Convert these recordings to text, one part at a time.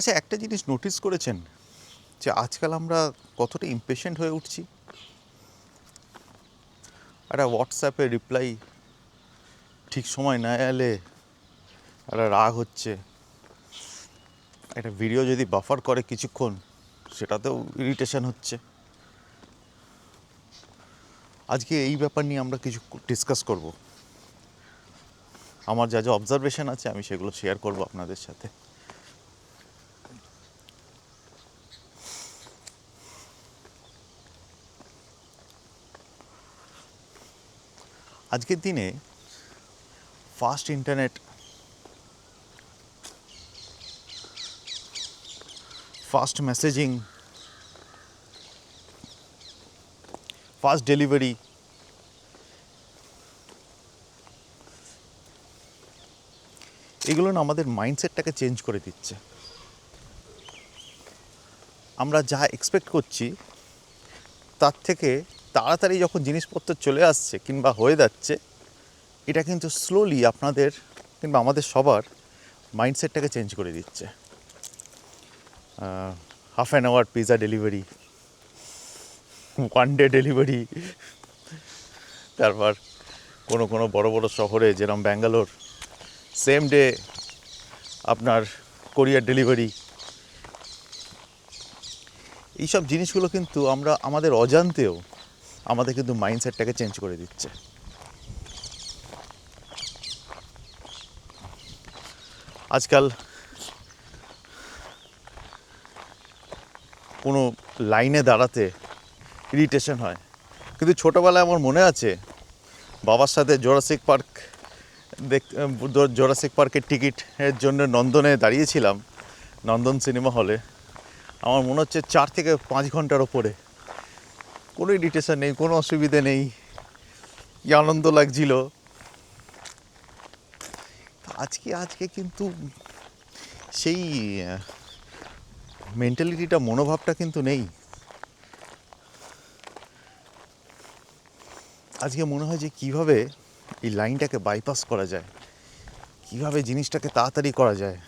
আচ্ছা, একটা জিনিস নোটিস করেছেন যে আজকাল আমরা কতটা ইমপেশেন্ট হয়ে উঠছি? একটা হোয়াটসঅ্যাপে রিপ্লাই ঠিক সময় না এলে একটা রাগ হচ্ছে, একটা ভিডিও যদি বাফার করে কিছুক্ষণ সেটাতেও ইরিটেশন হচ্ছে। আজকে এই ব্যাপার নিয়ে আমরা কিছু ডিসকাস করব। আমার যা যা অবজারভেশন আছে আমি সেগুলো শেয়ার করব আপনাদের সাথে। আজকের দিনে fast internet, fast messaging, fast delivery, এগুলো না আমাদের মাইন্ডসেটটাকে চেঞ্জ করে দিচ্ছে। আমরা যা এক্সপেক্ট করছি তার থেকে তাড়াতাড়ি যখন জিনিসপত্র চলে আসছে কিংবা হয়ে যাচ্ছে, এটা কিন্তু স্লোলি আপনাদের কিংবা আমাদের সবার মাইন্ডসেটটাকে চেঞ্জ করে দিচ্ছে। Half an hour pizza delivery, one day delivery, তারপর কোনো কোনো বড় বড় শহরে যেরকম ব্যাঙ্গালোর সেম ডে আপনার কোরিয়ার ডেলিভারি। এইসব জিনিসগুলো কিন্তু আমরা আমাদের অজান্তেও আমাদের কিন্তু মাইন্ডসেটটাকে চেঞ্জ করে দিচ্ছে। আজকাল কোনো লাইনে দাঁড়াতে ইরিটেশন হয়, কিন্তু ছোটোবেলায় আমার মনে আছে বাবার সাথে জোরাসিক পার্কের টিকিটের জন্য নন্দনে দাঁড়িয়েছিলাম, নন্দন সিনেমা হলে। আমার মনে হচ্ছে 4 থেকে 5 ঘন্টার ওপরে, কোনো ইরিটেশন নেই, কোনো অসুবিধে নেই, কি আনন্দ লাগছিল। আজকে কিন্তু সেই মেন্টালিটিটা, মনোভাবটা কিন্তু নেই। আজকে মনে হয় যে কীভাবে এই লাইনটাকে বাইপাস করা যায়, কীভাবে জিনিসটাকে তাড়াতাড়ি করা যায়।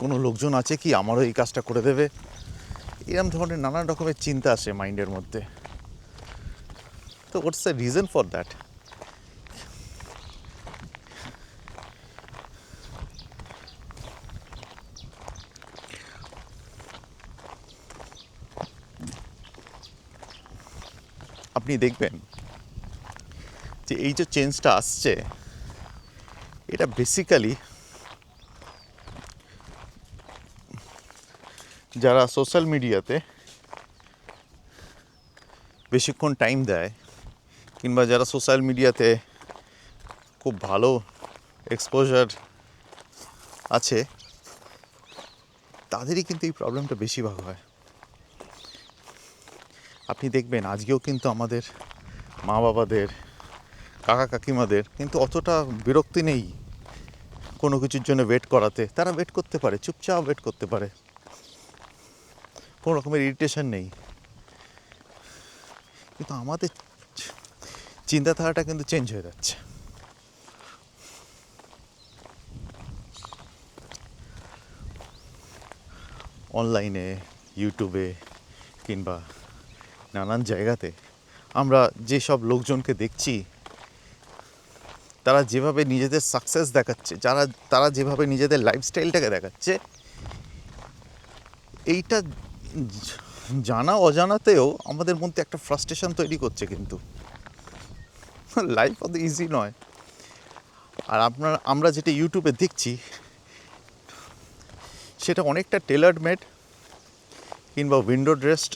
কোনো লোকজন আছে কি আমারও এই কাজটা করে দেবে, এরকম ধরনের নানান রকমের চিন্তা আসে মাইন্ডের মধ্যে। তো what's the reason for that? আপনি দেখবেন যে এই যে চেঞ্জটা আসছে, এটা বেসিক্যালি যারা সোশ্যাল মিডিয়াতে বেশিক্ষণ টাইম দেয় কিংবা যারা সোশ্যাল মিডিয়াতে খুব ভালো এক্সপোজার আছে, তাদেরই কিন্তু এই প্রবলেমটা বেশিরভাগ হয়। আপনি দেখবেন আজকেও কিন্তু আমাদের মা বাবাদের, কাকা কাকিমাদের কিন্তু অতটা বিরক্তি নেই কোনো কিছুর জন্য ওয়েট করাতে। তারা ওয়েট করতে পারে, চুপচাপ ওয়েট করতে পারে, কোনো রকমের ইরিটেশন নেই। কিন্তু আমাদের চিন্তাধারাটা কিন্তু চেঞ্জ হয়ে যাচ্ছে। অনলাইনে, ইউটিউবে কিংবা নানান জায়গাতে আমরা যেসব লোকজনকে দেখছি, তারা যেভাবে নিজেদের সাকসেস দেখাচ্ছে, তারা যেভাবে নিজেদের লাইফস্টাইলটাকে দেখাচ্ছে, এইটা জানা অজানাতেও আমাদের মধ্যে একটা ফ্রাস্ট্রেশন তৈরি করছে। কিন্তু লাইফ অত ইজি নয়। আর আমরা যেটা ইউটিউবে দেখছি সেটা অনেকটা টেলার্ড মেড কিংবা উইন্ডো ড্রেসড,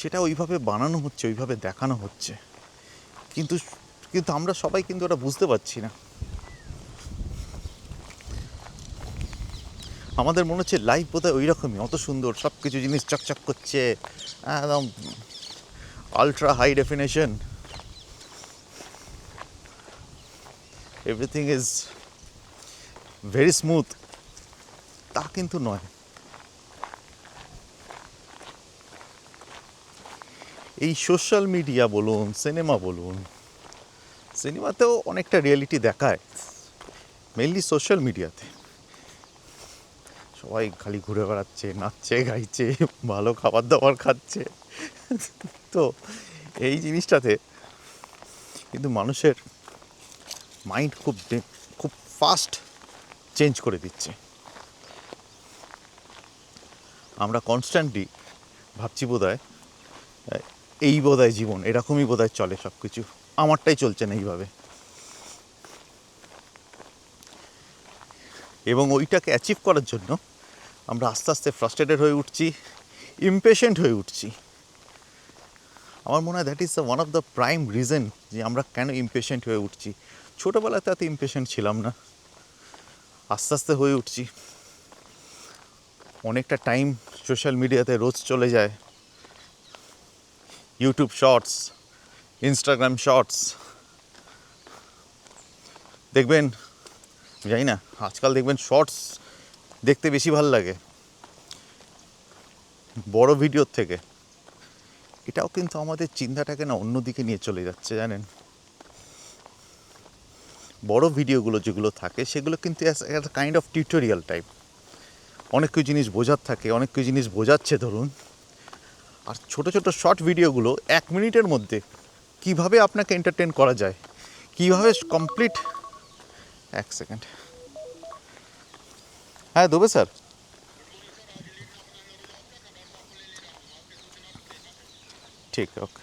সেটা ওইভাবে বানানো হচ্ছে, ওইভাবে দেখানো হচ্ছে, কিন্তু কিন্তু আমরা সবাই কিন্তু ওটা বুঝতে পারছি না। আমাদের মনে হচ্ছে লাইফ বোধহয় ওই রকমই, অত সুন্দর, সব কিছু জিনিস চকচক করছে, একদম ultra high definition, everything is very smooth. তা কিন্তু নয়। এই সোশ্যাল মিডিয়া বলুন, সিনেমা বলুন, সিনেমাতেও অনেকটা রিয়েলিটি দেখায়, মেনলি সোশ্যাল মিডিয়াতে। সবাই খালি ঘুরে বেড়াচ্ছে, নাচছে, গাইছে, ভালো খাবার দাবার খাচ্ছে। তো এই জিনিসটাতে কিন্তু মানুষের মাইন্ড খুব ফাস্ট চেঞ্জ করে দিচ্ছে। আমরা কনস্ট্যান্টলি ভাবছি বোধহয় এই বোধহয় জীবন, এরকমই বোধহয় চলে সব কিছু, আমারটাই চলছে না এইভাবে। এবং ওইটাকে অ্যাচিভ করার জন্য আমরা আস্তে আস্তে ফ্রাস্ট্রেটেড হয়ে উঠছি, ইমপেশেন্ট হয়ে উঠছি। আমার মনে হয় that is one of the prime reason যে আমরা কেন ইমপেশেন্ট হয়ে উঠছি। ছোটোবেলাতে এত ইমপেশেন্ট ছিলাম না, আস্তে আস্তে হয়ে উঠছি। অনেকটা টাইম সোশ্যাল মিডিয়াতে রোজ চলে যায়, ইউটিউব শর্টস, ইনস্টাগ্রাম শর্টস। দেখবেন, জানি না, আজকাল দেখবেন শর্টস দেখতে বেশি ভালো লাগে বড় ভিডিওর থেকে। এটাও কিন্তু আমাদের চিন্তাটাকে না অন্যদিকে নিয়ে চলে যাচ্ছে, জানেন। বড় ভিডিওগুলো যেগুলো থাকে সেগুলো কিন্তু কাইন্ড অফ টিউটোরিয়াল টাইপ, অনেক কিছু জিনিস বোঝার থাকে, অনেক কিছু জিনিস বোঝাচ্ছে ধরুন। আর ছোট ছোট শর্ট ভিডিওগুলো 1 মিনিটের মধ্যে কিভাবে আপনাকে এন্টারটেন করা যায়, কিভাবে কমপ্লিট। 1 সেকেন্ড, হ্যাঁ দেবে স্যার, ঠিক, ওকে।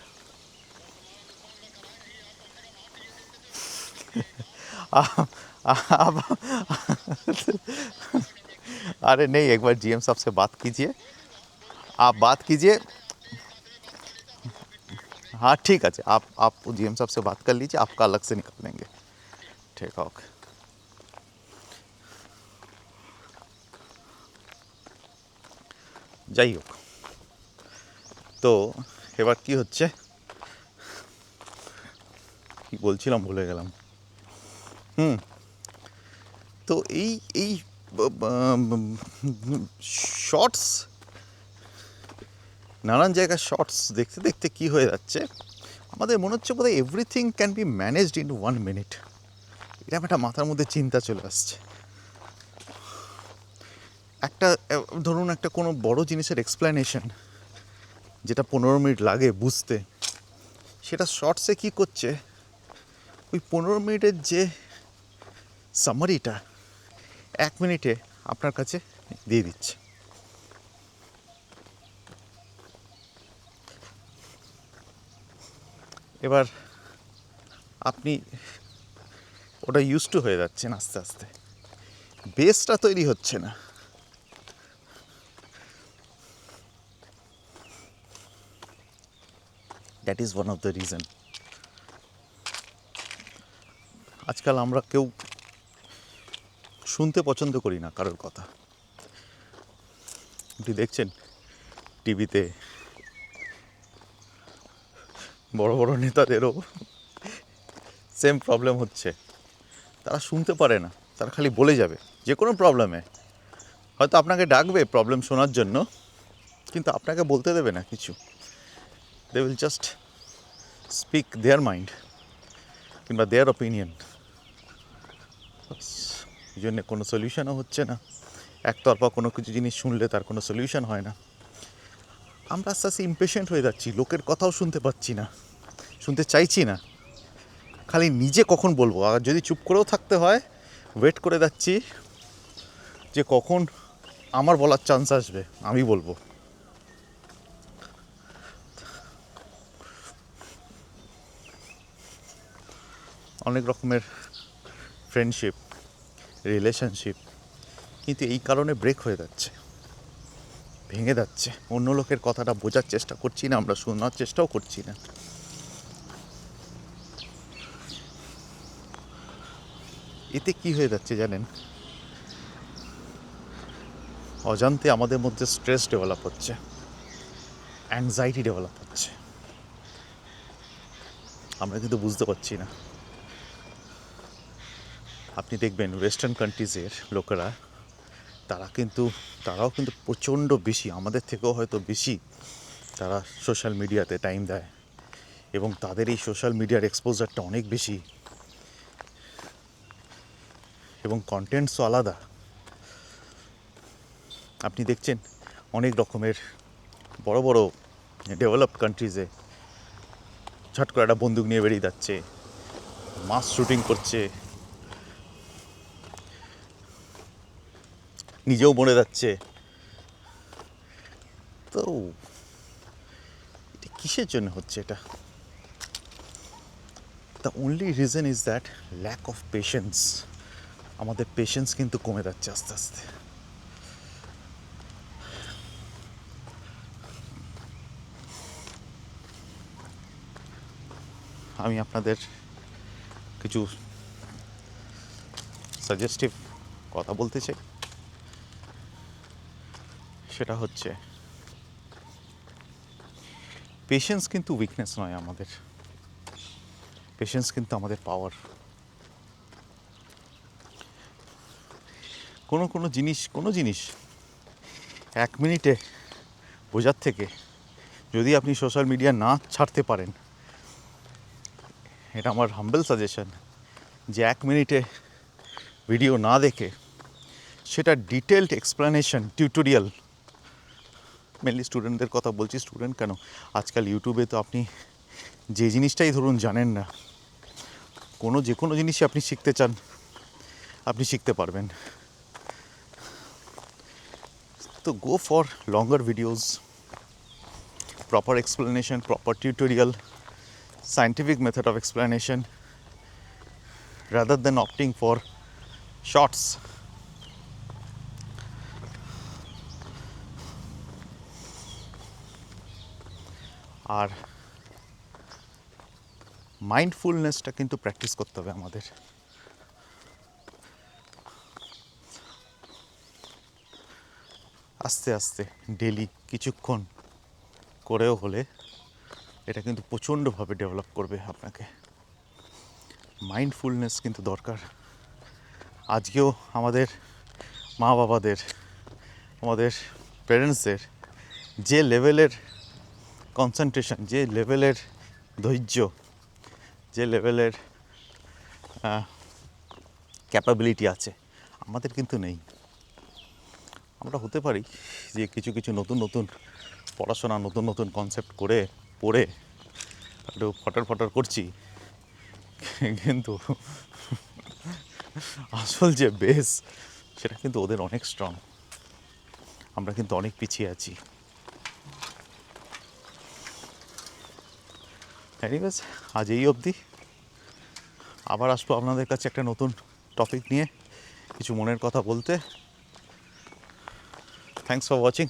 अरे नहीं, एक बार जीएम साहब से बात कीजिए, आप बात कीजिए। हाँ ठीक है, आप जीएम साहब से बात कर लीजिए, आपका अलग से निकाल लेंगे। ठीक है, ओके। যাই হোক, তো এবার কি হচ্ছে, কি বলছিলাম ভুলে গেলাম। তো এই এই শর্টস, নানান জায়গায় শর্টস দেখতে দেখতে কি হয়ে যাচ্ছে, আমাদের মনে হচ্ছে বোধহয় everything can be managed in 1 minute. এরকম একটা মাথার মধ্যে চিন্তা চলে আসছে। একটা ধরুন একটা কোনো বড় জিনিসের এক্সপ্লেনেশন যেটা 15 মিনিট লাগে বুঝতে, সেটা শর্টসে কী করছে, ওই 15 মিনিটের যে সামারিটা 1 মিনিটে আপনার কাছে দিয়ে দিচ্ছে। এবার আপনি ওটা ইউজ টু হয়ে যাচ্ছেন আস্তে আস্তে, বেসটা তৈরি হচ্ছে না। That is one of the reason. আজকাল আমরা কেউ শুনতে পছন্দ করি না কারোর কথা। আপনি দেখছেন টিভিতে বড় বড় নেতাদেরও সেম প্রবলেম হচ্ছে, তারা শুনতে পারে না, তারা খালি বলে যাবে যে কোনো প্রবলেমে। হয়তো আপনাকে ডাকবে প্রবলেম শোনার জন্য, কিন্তু আপনাকে বলতে দেবে না কিছু। They will just speak their mind কিংবা দেয়ার অপিনিয়ন। এই জন্যে কোনো সলিউশনও হচ্ছে না। একতরফা কোনো কিছু জিনিস শুনলে তার কোনো সলিউশন হয় না। আমরা আস্তে আস্তে ইমপেশেন্ট হয়ে যাচ্ছি, লোকের কথাও শুনতে পাচ্ছি না, শুনতে চাইছি না, খালি নিজে কখন বলবো। আর যদি চুপ করেও থাকতে হয়, ওয়েট করে যাচ্ছি যে কখন আমার বলার চান্স আসবে, আমি বলবো। অনেক রকমের ফ্রেন্ডশিপ, রিলেশনশিপ কিন্তু এই কারণে ব্রেক হয়ে যাচ্ছে, ভেঙে যাচ্ছে। অন্য লোকের কথাটা বোঝার চেষ্টা করছি না, আমরা শোনার চেষ্টাও করছি না। এতে কি হয়ে যাচ্ছে জানেন, অজান্তে আমাদের মধ্যে স্ট্রেস ডেভেলপ হচ্ছে, অ্যাংজাইটি ডেভেলপ হচ্ছে, আমরা কিন্তু বুঝতে পারছি না। আপনি দেখবেন ওয়েস্টার্ন কান্ট্রিজের লোকেরা, তারাও কিন্তু প্রচণ্ড বেশি, আমাদের থেকেও হয়তো বেশি তারা সোশ্যাল মিডিয়াতে টাইম দেয়, এবং তাদের এই সোশ্যাল মিডিয়ার এক্সপোজারটা অনেক বেশি, এবং কন্টেন্টসও আলাদা। আপনি দেখছেন অনেক রকমের বড় বড় ডেভেলপড কান্ট্রিজে ঝট করে একটা বন্দুক নিয়ে বেরিয়ে যাচ্ছে, মাস শুটিং করছে, নিজেও মরে যাচ্ছে। তো এটা কিসের জন্য হচ্ছে এটা? The only reason is that lack of patience. আমাদের পেশেন্স কিন্তু কমে যাচ্ছে আস্তে আস্তে। আমি আপনাদের কিছু সাজেস্টিভ কথা বলতে চাই। সেটা হচ্ছে পেশেন্স কিন্তু উইকনেস নয় আমাদের, পেশেন্স কিন্তু আমাদের পাওয়ার। কোনো জিনিস 1 মিনিটে বোঝার থেকে যদি আপনি সোশ্যাল মিডিয়া না ছাড়তে পারেন, এটা আমার হাম্বল সাজেশন, যে 1 মিনিটে ভিডিও না দেখে সেটা ডিটেলড এক্সপ্লেনেশন টিউটোরিয়াল, মেনলি স্টুডেন্টদের কথা বলছি, স্টুডেন্ট কেন, আজকাল ইউটিউবে তো আপনি যে জিনিসটাই ধরুন জানেন না, যে কোনো জিনিসই আপনি শিখতে চান আপনি শিখতে পারবেন। তো go for longer videos, proper explanation, proper tutorial, scientific method of explanation rather than opting for shorts. আর মাইন্ডফুলনেসটা কিন্তু প্র্যাকটিস করতে হবে আমাদের। আস্তে আস্তে ডেলি কিছুক্ষণ করেও হলে এটা কিন্তু প্রচণ্ডভাবে ডেভেলপ করবে আপনাকে। মাইন্ডফুলনেস কিন্তু দরকার। আজকেও আমাদের মা বাবাদের, আমাদের প্যারেন্টসদের যে লেভেলের কনসেন্ট্রেশন, যে লেভেলের ধৈর্য, যে লেভেলের ক্যাপাবিলিটি আছে, আমাদের কিন্তু নেই। আমরা হতে পারি যে কিছু কিছু নতুন নতুন পড়াশোনা, নতুন নতুন কনসেপ্ট করে পড়ে একটু ফটার ফটার করছি, কিন্তু আসল যে বেস সেটা কিন্তু ওদের অনেক স্ট্রং। আমরা কিন্তু অনেক পিছিয়ে আছি। এনিওয়েজ, আজ এই অবধি। আবার আসবো আপনাদের কাছে একটা নতুন টপিক নিয়ে, কিছু মনের কথা বলতে। Thanks for watching.